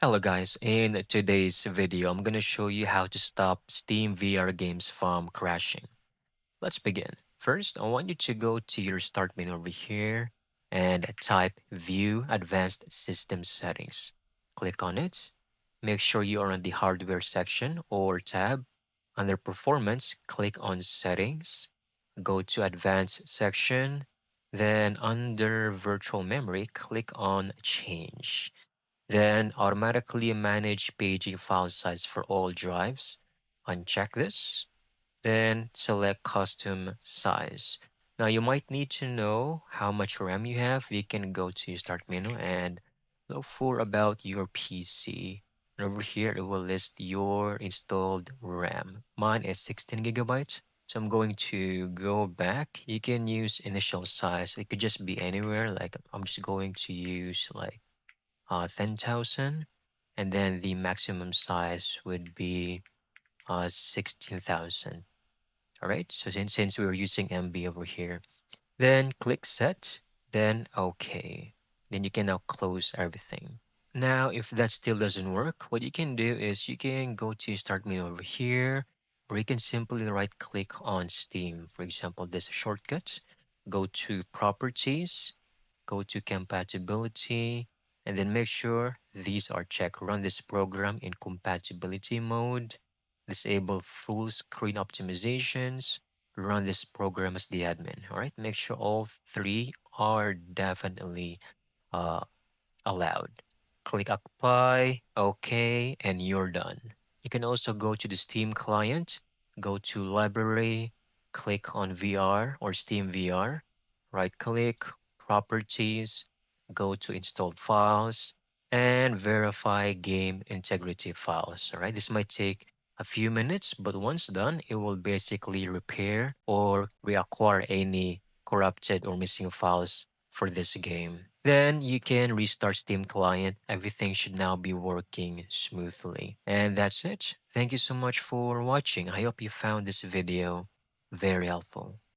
Hello guys, in today's video, I'm gonna show you how to stop Steam VR games from crashing. Let's begin. First, I want you to go to your start menu over here and type View Advanced System Settings. Click on it. Make sure you are on the hardware section or tab. Under Performance, click on Settings. Go to Advanced section. Then under Virtual Memory, click on Change. Then automatically manage paging file size for all drives. Uncheck this. Then select custom size. Now you might need to know how much RAM you have. You can go to start menu and look for about your PC. And over here, it will list your installed RAM. Mine is 16 gigabytes. So I'm going to go back. You can use initial size. It could just be anywhere. Like I'm just going to use like 10,000, and then the maximum size would be 16,000. All right, so since we're using MB over here, then click set, then OK. Then you can now close everything. Now, if that still doesn't work, what you can do is you can go to start menu over here, or you can simply right click on Steam. For example, this shortcut, go to properties, go to compatibility, and then make sure these are checked. Run this program in compatibility mode, disable full screen optimizations, run this program as the admin. All right, make sure all three are definitely uh, allowed. Click Occupy, OK, and you're done. You can also go to the Steam client, go to Library, click on VR or Steam VR, right click, Properties, go to Installed Files, and verify game integrity files. All right, this might take a few minutes, but once done, it will basically repair or reacquire any corrupted or missing files for this game. Then you can restart Steam client. Everything should now be working smoothly. And that's it. Thank you so much for watching. I hope you found this video very helpful.